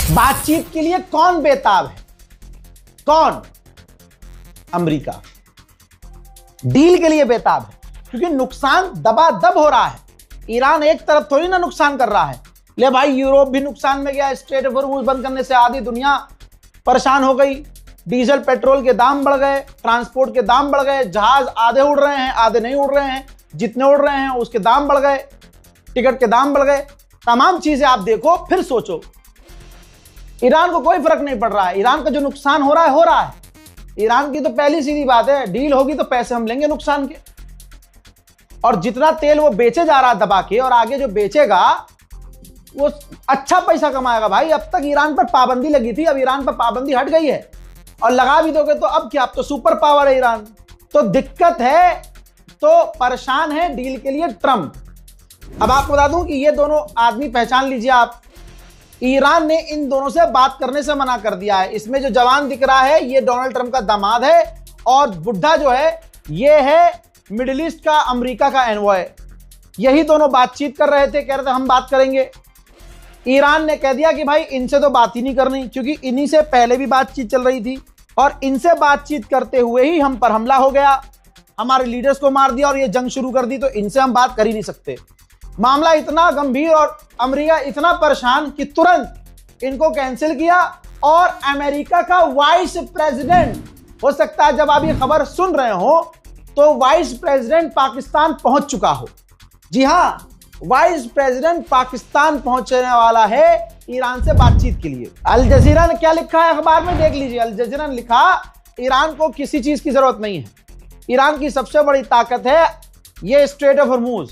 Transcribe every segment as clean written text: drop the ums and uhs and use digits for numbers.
बातचीत के लिए कौन बेताब है? कौन? अमेरिका। डील के लिए बेताब है क्योंकि नुकसान दबादब हो रहा है। ईरान एक तरफ थोड़ी ना नुकसान कर रहा है। ले भाई, यूरोप भी नुकसान में गया। स्ट्रेट ऑफ हॉर्मुज़ बंद करने से आधी दुनिया परेशान हो गई। डीजल पेट्रोल के दाम बढ़ गए, ट्रांसपोर्ट के दाम बढ़ गए, जहाज आधे उड़ रहे हैं, आधे नहीं उड़ रहे हैं, जितने उड़ रहे हैं उसके दाम बढ़ गए, टिकट के दाम बढ़ गए, तमाम चीजें आप देखो फिर सोचो। ईरान को कोई फर्क नहीं पड़ रहा है। ईरान का जो नुकसान हो रहा है, हो रहा है। ईरान की तो पहली सीधी बात है, डील होगी तो पैसे हम लेंगे नुकसान के। और जितना तेल वो बेचे जा रहा है दबा के, और आगे जो बेचेगा वो अच्छा पैसा कमाएगा भाई। अब तक ईरान पर पाबंदी लगी थी, अब ईरान पर पाबंदी हट गई है, और लगा भी दोगे तो अब क्या, अब तो सुपर पावर है ईरान। तो दिक्कत है, तो परेशान है डील के लिए ट्रंप। अब आपको बता दूं कि ये दोनों आदमी पहचान लीजिए आप, ईरान ने इन दोनों से बात करने से मना कर दिया है। इसमें जो जवान दिख रहा है ये डोनाल्ड ट्रंप का दामाद है, और बुढ़ा जो है ये है मिडिल ईस्ट का अमेरिका का एनवॉय। यही दोनों बातचीत कर रहे थे, कह रहे थे हम बात करेंगे। ईरान ने कह दिया कि भाई इनसे तो बात ही नहीं करनी, क्योंकि इन्हीं से पहले भी बातचीत चल रही थी, और इनसे बातचीत करते हुए ही हम पर हमला हो गया, हमारे लीडर्स को मार दिया और ये जंग शुरू कर दी, तो इनसे हम बात कर ही नहीं सकते। मामला इतना गंभीर और अमेरिका इतना परेशान कि तुरंत इनको कैंसिल किया। और अमेरिका का वाइस प्रेसिडेंट, हो सकता है जब आप ये खबर सुन रहे हो तो वाइस प्रेसिडेंट पाकिस्तान पहुंच चुका हो। जी हां, वाइस प्रेसिडेंट पाकिस्तान पहुंचने वाला है ईरान से बातचीत के लिए। अल जजीरा ने क्या लिखा है अखबार में देख लीजिए। अल जजीरा ने लिखा, ईरान को किसी चीज की जरूरत नहीं है, ईरान की सबसे बड़ी ताकत है ये स्ट्रेट ऑफ हॉर्मुज़,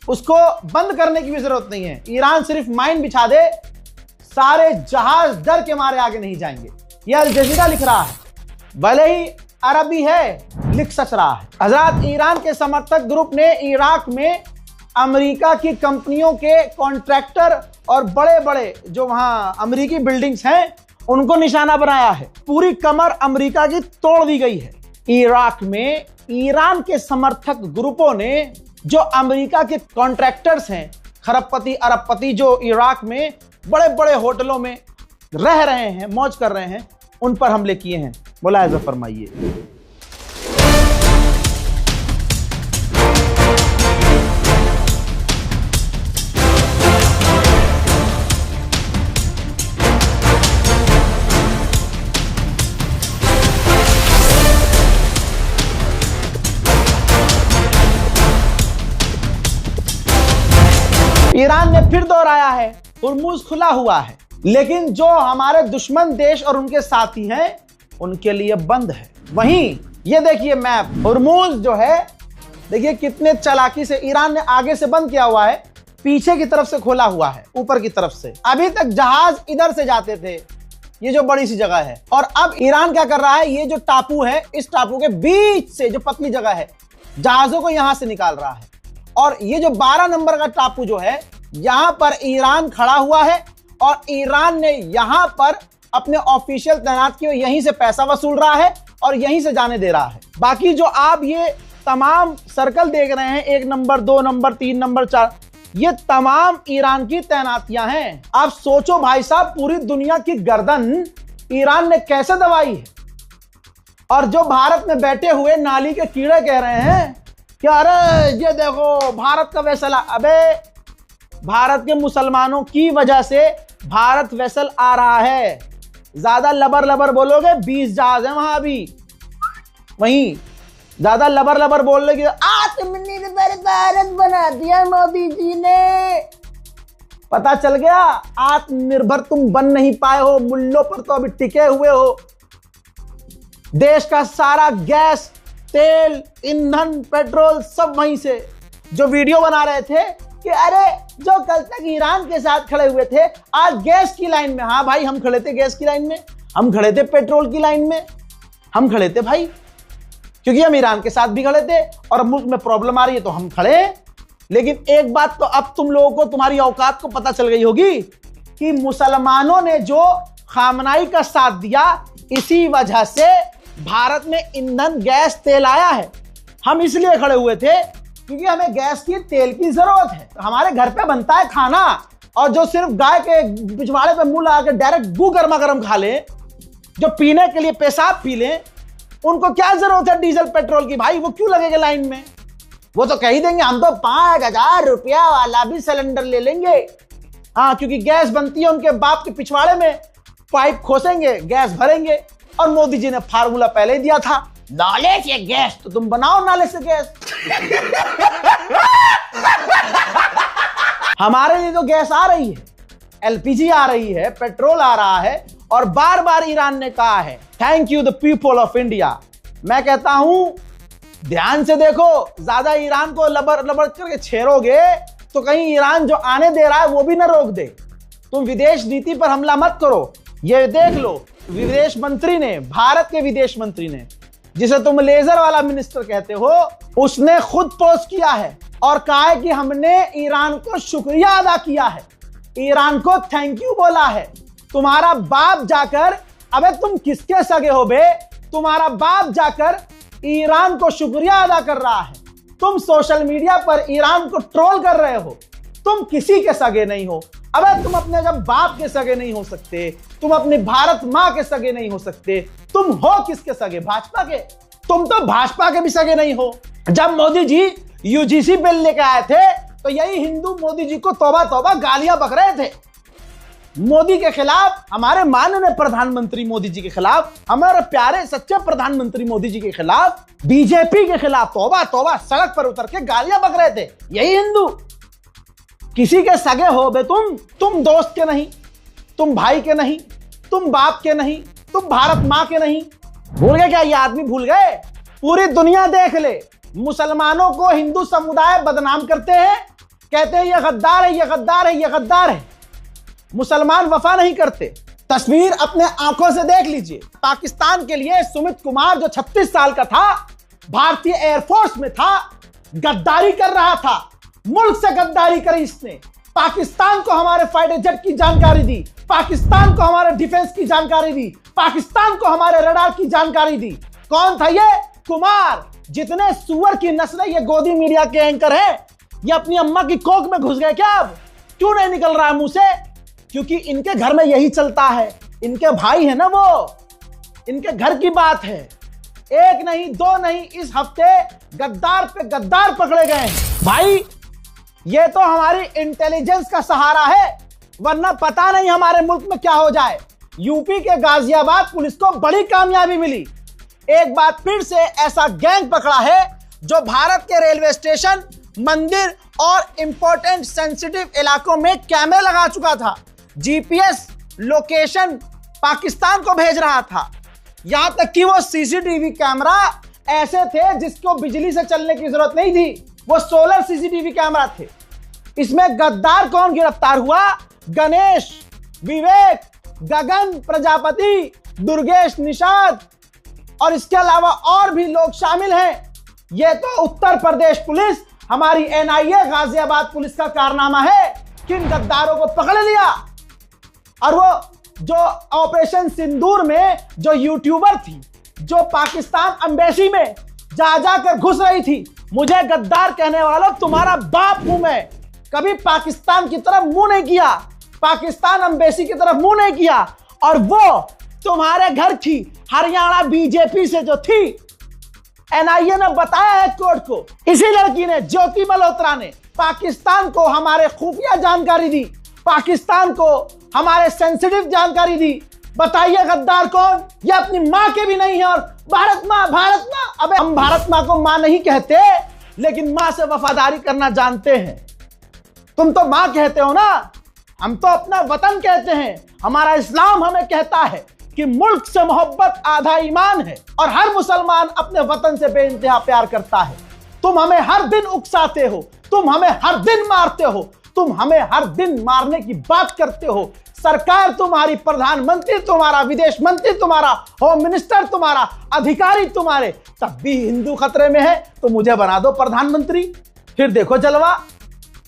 उसको बंद करने की भी जरूरत नहीं है। ईरान सिर्फ माइन बिछा दे, सारे जहाज डर के मारे आगे नहीं जाएंगे। ये अल जजीरा लिख रहा है, भले ही अरबी है, लिख सच रहा है। हजरत, ईरान के समर्थक ग्रुप ने इराक में अमेरिका की कंपनियों के कॉन्ट्रैक्टर और बड़े बड़े जो वहां अमेरिकी बिल्डिंग्स हैं उनको निशाना बनाया है। पूरी कमर अमेरिका की तोड़ दी गई है। इराक में ईरान के समर्थक ग्रुपों ने जो अमेरिका के कॉन्ट्रैक्टर्स हैं, खरबपति अरबपति, जो इराक में बड़े बड़े होटलों में रह रहे हैं, मौज कर रहे हैं, उन पर हमले किए हैं। मुलाहिजा फरमाइए। ईरान ने फिर दोहराया है, हुर्मुज़ खुला हुआ है, लेकिन जो हमारे दुश्मन देश और उनके साथी हैं उनके लिए बंद है। वहीं ये देखिए मैप, हुर्मुज़ जो है देखिए कितने चालाकी से ईरान ने आगे से बंद किया हुआ है, पीछे की तरफ से खोला हुआ है, ऊपर की तरफ से। अभी तक जहाज इधर से जाते थे, ये जो बड़ी सी जगह है, और अब ईरान क्या कर रहा है, ये जो टापू है, इस टापू के बीच से जो पतली जगह है, जहाजों को यहां से निकाल रहा है। और ये जो 12 नंबर का टापू जो है, यहां पर ईरान खड़ा हुआ है, और ईरान ने यहां पर अपने ऑफिशियल तैनात किए, यहीं से पैसा वसूल रहा है और यहीं से जाने दे रहा है। बाकी जो आप ये तमाम सर्कल देख रहे हैं, 1 नंबर, 2 नंबर, 3 नंबर, 4, ये तमाम ईरान की तैनातियां हैं। आप सोचो भाई साहब, पूरी दुनिया की गर्दन ईरान ने कैसे दबाई है। और जो भारत में बैठे हुए नाली के कीड़े कह रहे हैं कि अरे ये देखो भारत का वेसल, अबे भारत के मुसलमानों की वजह से भारत वेसल आ रहा है। ज्यादा लबर लबर बोलोगे, 20 जहाज है वहां अभी। वहीं ज्यादा लबर लबर बोल रहे आत्मनिर्भर भारत बना दिया मोदी जी ने। पता चल गया, आत्मनिर्भर तुम बन नहीं पाए हो, मुल्लों पर तो अभी टिके हुए हो। देश का सारा गैस, तेल, ईंधन, पेट्रोल सब वहीं से। जो वीडियो बना रहे थे कि अरे जो कल तक ईरान के साथ खड़े हुए थे, आज गैस की लाइन में। हाँ भाई, हम खड़े थे गैस की लाइन में, हम खड़े थे पेट्रोल की लाइन में, हम खड़े थे भाई, क्योंकि हम ईरान के साथ भी खड़े थे और मुल्क में प्रॉब्लम आ रही है तो हम खड़े हैं। लेकिन एक बात तो अब तुम लोगों को, तुम्हारी औकात को पता चल गई होगी कि मुसलमानों ने जो खामनाई का साथ दिया, इसी वजह से भारत में ईंधन, गैस, तेल आया है। हम इसलिए खड़े हुए थे क्योंकि हमें गैस की, तेल की जरूरत है। हमारे घर पे बनता है खाना, और जो सिर्फ गाय के पिछवाड़े पे मुंह लगा के डायरेक्ट गू गर्मा गर्म खा ले, जो पीने के लिए पेशाब पी ले, उनको क्या जरूरत है डीजल पेट्रोल की भाई? वो क्यों लगेगा लाइन में? वो तो कह ही देंगे हम तो 5,000 रुपया वाला भी सिलेंडर ले लेंगे। हाँ, क्योंकि गैस बनती है उनके बाप के पिछवाड़े में, पाइप खोसेंगे, गैस भरेंगे। और मोदी जी ने फार्मूला पहले ही दिया था, नाले से गैस, तो तुम बनाओ नाले से गैस। हमारे लिए जो गैस आ रही है, एलपीजी आ रही है, पेट्रोल आ रहा है, और बार बार ईरान ने कहा है thank you the people of India. मैं कहता हूं ध्यान से देखो, ज्यादा ईरान को लबर लबर करके छेड़ोगे तो कहीं ईरान जो आने दे रहा है वो भी ना रोक दे। तुम विदेश नीति पर हमला मत करो। ये देख लो, विदेश मंत्री ने, भारत के विदेश मंत्री ने, जिसे तुम लेजर वाला मिनिस्टर कहते हो, उसने खुद पोस्ट किया है और कहा है कि हमने ईरान को शुक्रिया अदा किया है, ईरान को थैंक यू बोला है। तुम्हारा बाप जाकर, अबे तुम किसके सगे हो बे? तुम्हारा बाप जाकर ईरान को शुक्रिया अदा कर रहा है। तुम सोशल मीडिया पर ईरान को ट्रोल कर रहे हो। तुम किसी के सगे नहीं हो। अबे तुम अपने जब बाप के सगे नहीं हो सकते, तुम अपनी भारत मां के सगे नहीं हो सकते, तुम हो किसके सगे? भाजपा के। तुम तो भाजपा के भी सगे नहीं हो। जब मोदी जी यूजीसी बिल लेकर आए थे तो यही हिंदू मोदी जी को तौबा तौबा गालियां बक रहे थे। मोदी के खिलाफ, हमारे माननीय प्रधानमंत्री मोदी जी के खिलाफ, हमारे प्यारे सच्चे प्रधानमंत्री मोदी जी के खिलाफ, बीजेपी के खिलाफ तौबा तौबा सड़क पर उतर के गालियां बक रहे थे यही हिंदू। किसी के सगे हो बे तुम दोस्त के नहीं, तुम भाई के नहीं, तुम बाप के नहीं, तुम भारत मां के नहीं। भूल गए क्या? ये आदमी भूल गए? पूरी दुनिया देख ले, मुसलमानों को हिंदू समुदाय बदनाम करते हैं, कहते हैं ये गद्दार है, ये गद्दार है, ये गद्दार है। मुसलमान वफा नहीं करते। तस्वीर अपने आंखों से देख लीजिए। पाकिस्तान के लिए सुमित कुमार जो 36 साल का था, भारतीय एयरफोर्स में था, गद्दारी कर रहा था। मुल्क से गद्दारी करी इसने। पाकिस्तान को हमारे फाइटर जेट की जानकारी दी, पाकिस्तान को हमारे डिफेंस की जानकारी दी, पाकिस्तान को हमारे रडार की जानकारी दी। कौन था ये? कुमार। जितने सुअर की नस्लें ये गोदी मीडिया के एंकर हैं, ये अपनी अम्मा की कोख में घुस गए क्या? अब क्यों नहीं निकल रहा है मुंह से? क्योंकि इनके घर में यही चलता है। इनके भाई है ना वो, इनके घर की बात है। एक नहीं, दो नहीं, इस हफ्ते गद्दार पे गद्दार पकड़े गए हैं। भाई ये तो हमारी इंटेलिजेंस का सहारा है, वरना पता नहीं हमारे मुल्क में क्या हो जाए। यूपी के गाजियाबाद पुलिस को बड़ी कामयाबी मिली। एक बार फिर से ऐसा गैंग पकड़ा है जो भारत के रेलवे स्टेशन, मंदिर और इंपॉर्टेंट सेंसिटिव इलाकों में कैमरे लगा चुका था। जीपीएस लोकेशन पाकिस्तान को भेज रहा था। यहां तक कि वो सीसीटीवी कैमरा ऐसे थे जिसको बिजली से चलने की जरूरत नहीं थी, वो सोलर सीसीटीवी कैमरा थे। इसमें गद्दार कौन गिरफ्तार हुआ? गणेश, विवेक, गगन प्रजापति, दुर्गेश निषाद और इसके अलावा और भी लोग शामिल हैं। यह तो उत्तर प्रदेश पुलिस, हमारी एनआईए गाजियाबाद पुलिस का कारनामा है। किन गद्दारों को पकड़ लिया। और वो जो ऑपरेशन सिंदूर में जो यूट्यूबर थी, जो पाकिस्तान एम्बेसी में जा जाकर घुस रही थी, मुझे गद्दार कहने वाला तुम्हारा बाप हूं मैं। कभी पाकिस्तान की तरफ मुंह नहीं किया, पाकिस्तान एम्बेसी की तरफ मुंह नहीं किया। और वो तुम्हारे घर की हरियाणा बीजेपी से जो थी, एनआईए ने बताया है कोर्ट को, इसी लड़की ने, ज्योति मल्होत्रा ने पाकिस्तान को हमारे खुफिया जानकारी दी, पाकिस्तान को हमारे सेंसिटिव जानकारी दी। बताइए गद्दार कौन? ये अपनी मां के भी नहीं है। और भारत मां, भारत मां, अबे हम भारत मां को मां नहीं कहते, लेकिन मां से वफादारी करना जानते हैं। तुम तो मां कहते हो ना, हम तो अपना वतन कहते हैं। हमारा इस्लाम हमें कहता है कि मुल्क से मोहब्बत आधा ईमान है और हर मुसलमान अपने वतन से बेइंतहा प्यार करता है। तुम हमें हर दिन उकसाते हो, तुम हमें हर दिन मारते हो, तुम हमें हर दिन मारने की बात करते हो। सरकार तुम्हारी, प्रधानमंत्री तुम्हारा, विदेश मंत्री तुम्हारा, होम मिनिस्टर तुम्हारा, अधिकारी तुम्हारे, तब भी हिंदू खतरे में है तो मुझे बना दो प्रधानमंत्री, फिर देखो जलवा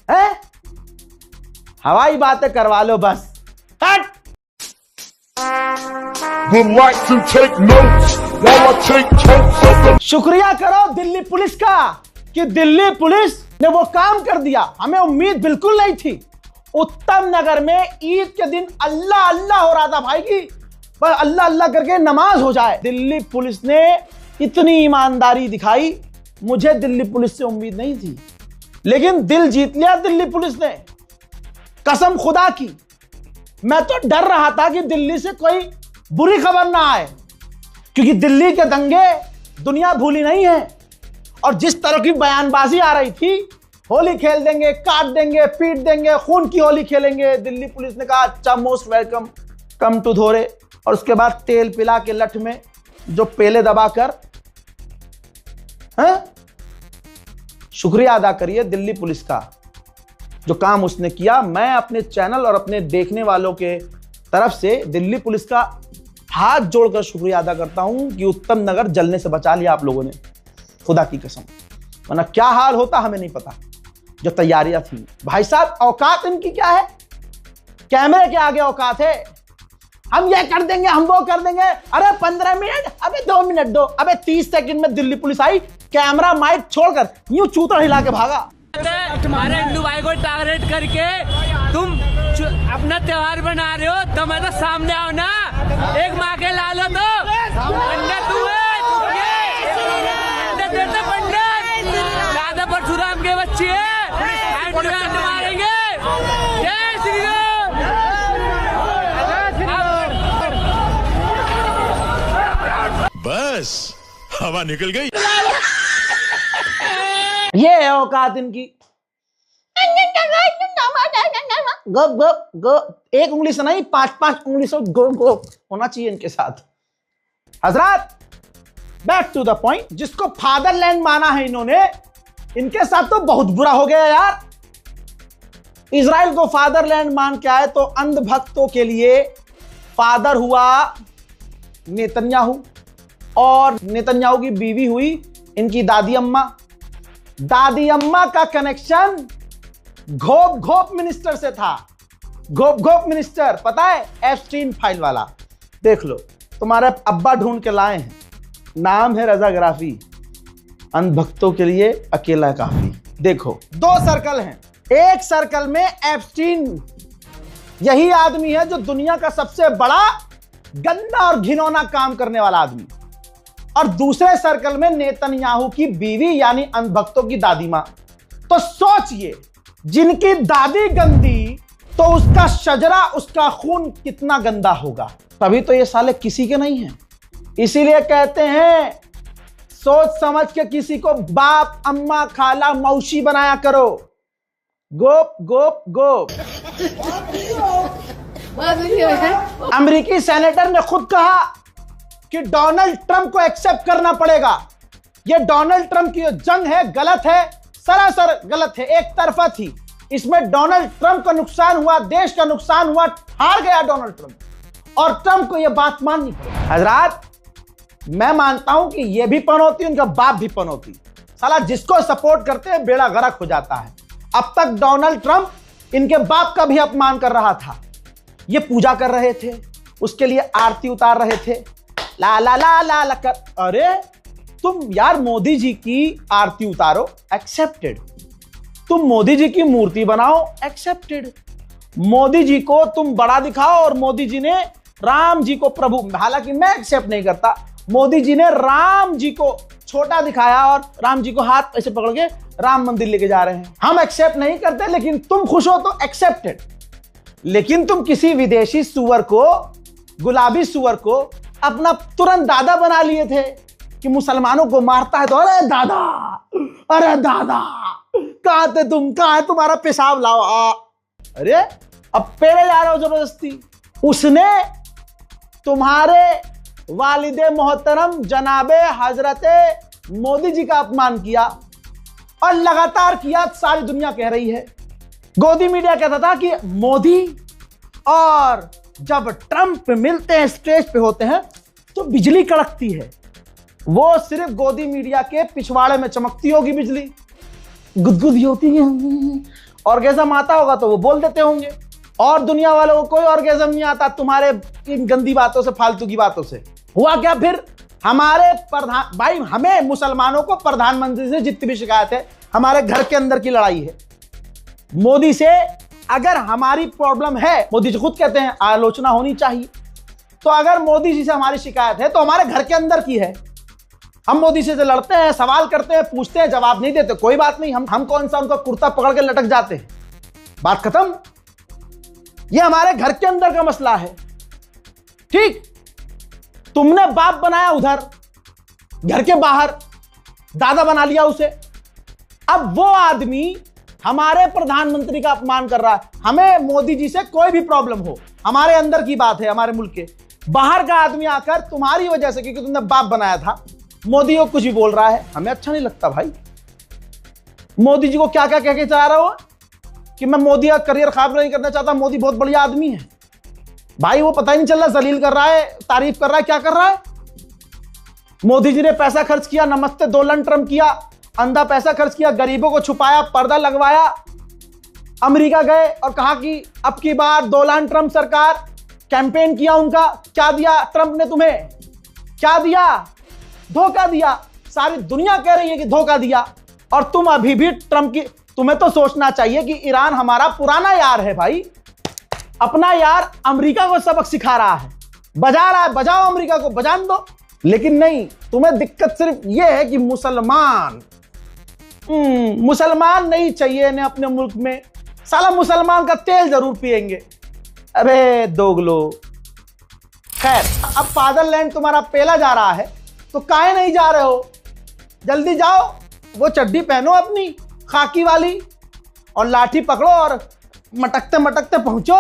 है। हवाई बातें करवा लो बस। हट। शुक्रिया करो दिल्ली पुलिस का कि दिल्ली पुलिस ने वो काम कर दिया। हमें उम्मीद बिल्कुल नहीं थी। उत्तम नगर में ईद के दिन अल्लाह अल्लाह हो रहा था भाई की, पर अल्लाह अल्लाह करके नमाज हो जाए। दिल्ली पुलिस ने इतनी ईमानदारी दिखाई, मुझे दिल्ली पुलिस से उम्मीद नहीं थी, लेकिन दिल जीत लिया दिल्ली पुलिस ने, कसम खुदा की। मैं तो डर रहा था कि दिल्ली से कोई बुरी खबर ना आए, क्योंकि दिल्ली के दंगे दुनिया भूली नहीं है। और जिस तरह की बयानबाजी आ रही थी, होली खेल देंगे, काट देंगे, पीट देंगे, खून की होली खेलेंगे, दिल्ली पुलिस ने कहा अच्छा मोस्ट वेलकम, कम टू धोरे। और उसके बाद तेल पिला के लठ में जो पेले दबाकर, शुक्रिया अदा करिए दिल्ली पुलिस का जो काम उसने किया। मैं अपने चैनल और अपने देखने वालों के तरफ से दिल्ली पुलिस का हाथ जोड़कर शुक्रिया अदा करता हूं कि उत्तम नगर जलने से बचा लिया आप लोगों ने, खुदा की कसम, वरना क्या हाल होता हमें नहीं पता। जो तैयारियां थी भाई साहब, औकात इनकी क्या है, कैमरे के आगे औकात है, हम ये कर देंगे, हम वो कर देंगे। अरे 15 मिनट, अबे 2 मिनट दो, अबे 30 सेकंड में दिल्ली पुलिस आई, कैमरा माइक छोड़कर यूं चूतर हिला के भागा। तुम्हारे हिंदू भाई को टारगेट करके तुम अपना त्योहार बना रहे हो, तो मैं तो सामने आओ ना, एक माँ के ला लो तो पंडित राधा परशुराम के बच्चे मारेंगे। जय श्री राम। बस हवा निकल गई। ये है औकात इनकी। गप गप गप, एक उंगली से नहीं, 5-5 उंगली से गो गो होना चाहिए इनके साथ। हजरात, बैक टू द पॉइंट, जिसको फादरलैंड माना है इन्होंने, इनके साथ तो बहुत बुरा हो गया यार। इजराइल को फादरलैंड मान के आए तो अंधभक्तों के लिए फादर हुआ नेतन्याहू, और नेतन्याहू की बीवी हुई इनकी दादी अम्मा। दादी अम्मा का कनेक्शन घोप घोप मिनिस्टर से था। घोप घोप मिनिस्टर पता है, एप्स्टीन फाइल वाला, देख लो, तुम्हारे अब्बा ढूंढ के लाए हैं, नाम है रजा ग्राफी। अंधभक्तों के लिए अकेला काफी। देखो 2 सर्कल हैं, एक सर्कल में एप्स्टीन, यही आदमी है जो दुनिया का सबसे बड़ा गंदा और घिनौना काम करने वाला आदमी, और दूसरे सर्कल में नेतन्याहू की बीवी यानी अंधभक्तों की दादी मां। तो सोचिए, जिनकी दादी गंदी तो उसका शजरा, उसका खून कितना गंदा होगा। तभी तो ये साले किसी के नहीं हैं। इसीलिए कहते हैं सोच समझ के किसी को बाप, अम्मा, खाला, मौसी बनाया करो। गोप गोप गोप। अमेरिकी सेनेटर ने खुद कहा कि डोनाल्ड ट्रंप को एक्सेप्ट करना पड़ेगा। यह डोनाल्ड ट्रंप की जो जंग है गलत है, सरासर गलत है, एक तरफा थी। इसमें डोनाल्ड ट्रंप का नुकसान हुआ, देश का नुकसान हुआ, हार गया डोनाल्ड ट्रंप, और ट्रंप को यह बात माननी पड़ी। हजरात, मैं मानता हूं कि यह भी पनौती, उनका बाप भी पनौती। साला जिसको सपोर्ट करते हैं बेड़ा गर्क हो जाता है। अब तक डोनाल्ड ट्रंप इनके बाप का भी अपमान कर रहा था। ये पूजा कर रहे थे, उसके लिए आरती उतार रहे थे, ला ला ला ला ला कर। अरे तुम यार मोदी जी की आरती उतारो, एक्सेप्टेड। तुम मोदी जी की मूर्ति बनाओ, एक्सेप्टेड। मोदी जी को तुम बड़ा दिखाओ, और मोदी जी ने राम जी को प्रभु, हालांकि मैं एक्सेप्ट नहीं करता, मोदी जी ने राम जी को छोटा दिखाया और राम जी को हाथ ऐसे पकड़ के राम मंदिर लेके जा रहे हैं। हम एक्सेप्ट नहीं करते, लेकिन तुम खुश हो तो एक्सेप्टेड। लेकिन तुम किसी विदेशी सुअर को, गुलाबी सुअर को अपना तुरंत दादा बना लिए थे कि मुसलमानों को मारता है तो अरे दादा, अरे दादा, कहां थे तुम, कहां है तुम्हारा पेशाब लाओ। अरे अब पेरे जा रहे हो जबरदस्ती। उसने तुम्हारे वालिदे मोहतरम जनाबे हजरते मोदी जी का अपमान किया, और लगातार किया, सारी दुनिया कह रही है। गोदी मीडिया कहता था कि मोदी और जब ट्रंप मिलते हैं, स्टेज पे होते हैं, तो बिजली कड़कती है। वो सिर्फ गोदी मीडिया के पिछवाड़े में चमकती होगी बिजली, गुदगुदी होती है, ऑर्गेज़म आता होगा तो वो बोल देते होंगे, और दुनिया वालों को कोई ऑर्गेज़म नहीं आता तुम्हारे इन गंदी बातों से, फालतू की बातों से। हुआ क्या फिर, हमारे प्रधान भाई, हमें मुसलमानों को प्रधानमंत्री से जितनी भी शिकायत है, हमारे घर के अंदर की लड़ाई है। मोदी से अगर हमारी प्रॉब्लम है, मोदी जी खुद कहते हैं आलोचना होनी चाहिए, तो अगर मोदी जी से हमारी शिकायत है तो हमारे घर के अंदर की है। हम मोदी जी से लड़ते हैं, सवाल करते हैं, पूछते हैं, जवाब नहीं देते, कोई बात नहीं, हम कौन सा उनका कुर्ता पकड़ के लटक जाते हैं, बात खत्म। ये हमारे घर के अंदर का मसला है। ठीक, तुमने बाप बनाया उधर, घर के बाहर दादा बना लिया उसे। अब वो आदमी हमारे प्रधानमंत्री का अपमान कर रहा है। हमें मोदी जी से कोई भी प्रॉब्लम हो, हमारे अंदर की बात है, हमारे मुल्क के बाहर का आदमी आकर तुम्हारी वजह से, क्योंकि तुमने बाप बनाया था, मोदी को कुछ भी बोल रहा है, हमें अच्छा नहीं लगता भाई। मोदी जी को क्या क्या कह के चला रहा हो कि मैं मोदी का करियर खराब नहीं करना चाहता, मोदी बहुत बढ़िया आदमी है। भाई वो पता ही नहीं चल रहा, जलील कर रहा है, तारीफ कर रहा है, क्या कर रहा है। मोदी जी ने पैसा खर्च किया, नमस्ते डोनाल्ड ट्रंप किया, अंधा पैसा खर्च किया, गरीबों को छुपाया, पर्दा लगवाया, अमेरिका गए और कहा कि अब की बार डोनाल्ड ट्रंप सरकार, कैंपेन किया उनका। क्या दिया ट्रंप ने तुम्हें? क्या दिया? धोखा दिया। सारी दुनिया कह रही है कि धोखा दिया, और तुम अभी भी ट्रंप की, तुम्हें तो सोचना चाहिए कि ईरान हमारा पुराना यार है भाई, अपना यार अमेरिका को सबक सिखा रहा है, बजा रहा है, बजाओ अमेरिका को, बजान दो। लेकिन नहीं, तुम्हें दिक्कत सिर्फ यह है कि मुसलमान नहीं चाहिए इन्हें अपने मुल्क में, साला मुसलमान का तेल जरूर पिएंगे। अरे दोगलो। खैर, अब फादरलैंड तुम्हारा पेला जा रहा है तो काहे नहीं जा रहे हो? जल्दी जाओ, वो चड्डी पहनो अपनी खाकी वाली और लाठी पकड़ो और मटकते मटकते पहुंचो।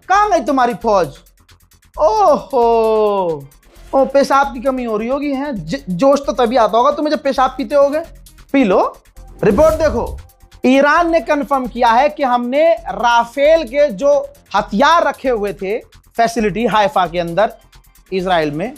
कहां गई तुम्हारी फौज? ओहो, ओ पेशाब की कमी हो रही होगी, है जोश तो तभी आता होगा तुम्हें जब पेशाब पीते होगे। P low. रिपोर्ट देखो, ईरान ने कंफर्म किया है कि हमने राफेल के जो हथियार रखे हुए थे फैसिलिटी हाइफा के अंदर इजराइल में,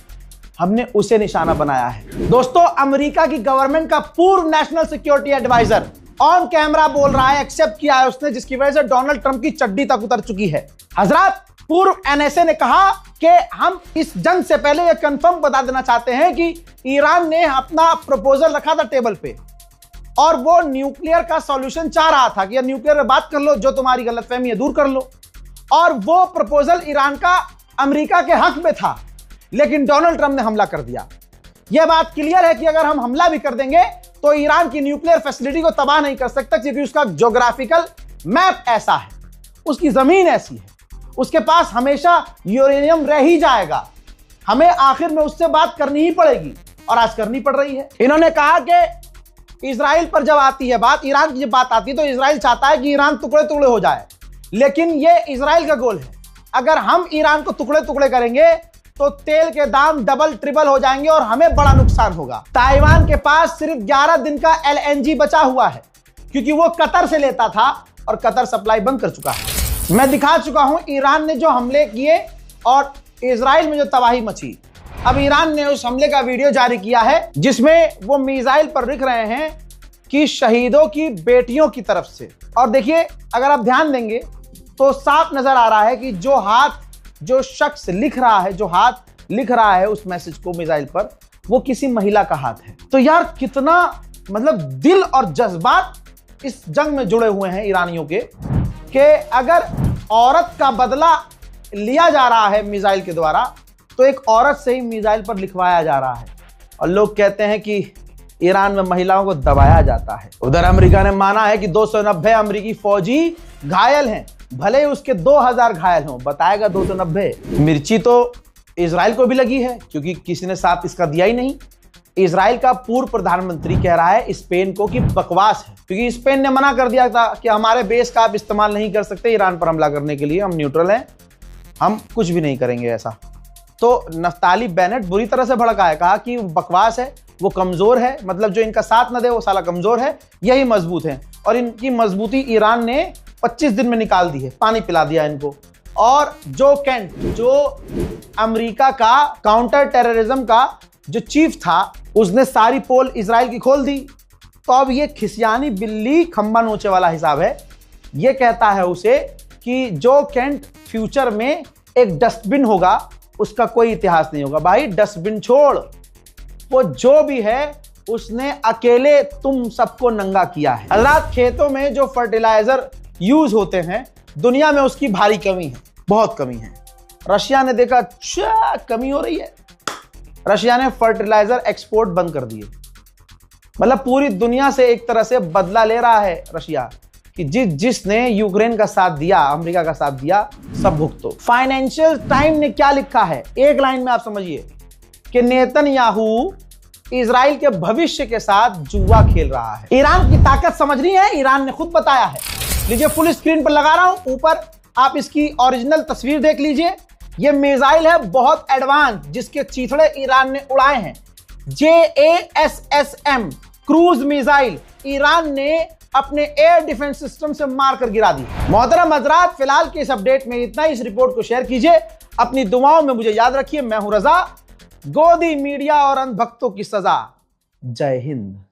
हमने उसे निशाना बनाया है। दोस्तों, अमेरिका की गवर्नमेंट का पूर्व national security adviser on camera बोल रहा है, एक्सेप्ट किया है उसने, जिसकी वजह से डोनाल्ड ट्रंप की चड्डी तक उतर चुकी है। हजरत, पूर्व एनएसए ने कहा कि हम इस जंग से पहले यह कंफर्म बता देना चाहते हैं कि ईरान ने अपना प्रपोजल रखा था टेबल पे, और वो न्यूक्लियर का सॉल्यूशन चाह रहा था कि यार न्यूक्लियर में बात कर लो, जो तुम्हारी गलतफहमी है दूर कर लो। और वो प्रपोजल ईरान का अमेरिका के हक में था, लेकिन डोनाल्ड ट्रंप ने हमला कर दिया। यह बात क्लियर है कि अगर हम हमला भी कर देंगे तो ईरान की न्यूक्लियर फैसिलिटी को तबाह नहीं कर सकता, क्योंकि उसका ज्योग्राफिकल मैप ऐसा है, उसकी जमीन ऐसी है, उसके पास हमेशा यूरेनियम रह ही जाएगा। हमें आखिर में उससे बात करनी ही पड़ेगी, और आज करनी पड़ रही है। इन्होंने कहा कि इजराइल पर जब आती है बात, ईरान की जब बात आती है, तो इजराइल चाहता है कि ईरान टुकड़े टुकड़े हो जाए, लेकिन यह इजराइल का गोल है। अगर हम ईरान को टुकड़े टुकड़े करेंगे तो तेल के दाम डबल ट्रिपल हो जाएंगे और हमें बड़ा नुकसान होगा। ताइवान के पास सिर्फ 11 दिन का एलएनजी बचा हुआ है, क्योंकि वो कतर से लेता था और कतर सप्लाई बंद कर चुका है। मैं दिखा चुका हूं ईरान ने जो हमले किए और इजराइल में जो तबाही मची। अब ईरान ने उस हमले का वीडियो जारी किया है, जिसमें वो मिसाइल पर लिख रहे हैं कि शहीदों की बेटियों की तरफ से। और देखिए, अगर आप ध्यान देंगे तो साफ नजर आ रहा है कि जो शख्स लिख रहा है, जो हाथ लिख रहा है उस मैसेज को मिसाइल पर, वो किसी महिला का हाथ है। तो यार कितना मतलब दिल और जज्बात इस जंग में जुड़े हुए हैं ईरानियों के, कि अगर औरत का बदला लिया जा रहा है मिसाइल के द्वारा, तो एक औरत से ही मिसाइल पर लिखवाया जा रहा है। और लोग कहते हैं कि ईरान में महिलाओं को दबाया जाता है। उधर अमेरिका ने माना है कि 290 अमेरिकी फौजी घायल हैं, भले उसके 2000 घायल हों, बताएगा 290। मिर्ची तो इजराइल को भी लगी है, क्योंकि किसी ने साथ इसका दिया ही नहीं। इजराइल का पूर्व प्रधानमंत्री कह रहा है स्पेन को कि बकवास है, क्योंकि स्पेन ने मना कर दिया था कि हमारे बेस का आप इस्तेमाल नहीं कर सकते ईरान पर हमला करने के लिए, हम न्यूट्रल हैं, हम कुछ भी नहीं करेंगे ऐसा। तो नफ्ताली बेनेट बुरी तरह से भड़का है, कहा कि बकवास है, वो कमजोर है, मतलब जो इनका साथ न दे वो साला कमजोर है, यही मजबूत है। और इनकी मजबूती ईरान ने 25 दिन में निकाल दी है, पानी पिला दिया इनको। और जो कैंट, जो अमेरिका का काउंटर टेररिज्म का जो चीफ था, उसने सारी पोल इजराइल की खोल दी। तो अब ये खिसियानी बिल्ली खंबा नोचे वाला हिसाब है। ये कहता है उसे कि जो कैंट फ्यूचर में एक डस्टबिन होगा, उसका कोई इतिहास नहीं होगा। भाई डस्टबिन छोड़, वो जो भी है उसने अकेले तुम सबको नंगा किया है। हज़रात, खेतों में जो फर्टिलाइजर यूज होते हैं दुनिया में उसकी भारी कमी है, बहुत कमी है। रशिया ने देखा अच्छा कमी हो रही है, रशिया ने फर्टिलाइजर एक्सपोर्ट बंद कर दिए। मतलब पूरी दुनिया से एक तरह से बदला ले रहा है रशिया कि जिसने यूक्रेन का साथ दिया, अमेरिका का साथ दिया, सब भुगतो। फाइनेंशियल टाइम ने क्या लिखा है, एक लाइन में आप समझिए कि नेतन्याहू इजराइल के भविष्य के साथ जुआ खेल रहा है। ईरान की ताकत समझनी है, ईरान ने खुद बताया है। लीजिए फुल स्क्रीन पर लगा रहा हूं, ऊपर आप इसकी ओरिजिनल तस्वीर देख लीजिए। यह मिसाइल है बहुत एडवांस, जिसके चीथड़े ईरान ने उड़ाए हैं। JASSM क्रूज मिसाइल ईरान ने अपने एयर डिफेंस सिस्टम से मारकर गिरा दी। मोहतरम हजरात, फिलहाल के इस अपडेट में इतना ही। इस रिपोर्ट को शेयर कीजिए, अपनी दुआओं में मुझे याद रखिए। मैं हूं रजा, गोदी मीडिया और अंधभक्तों की सजा। जय हिंद।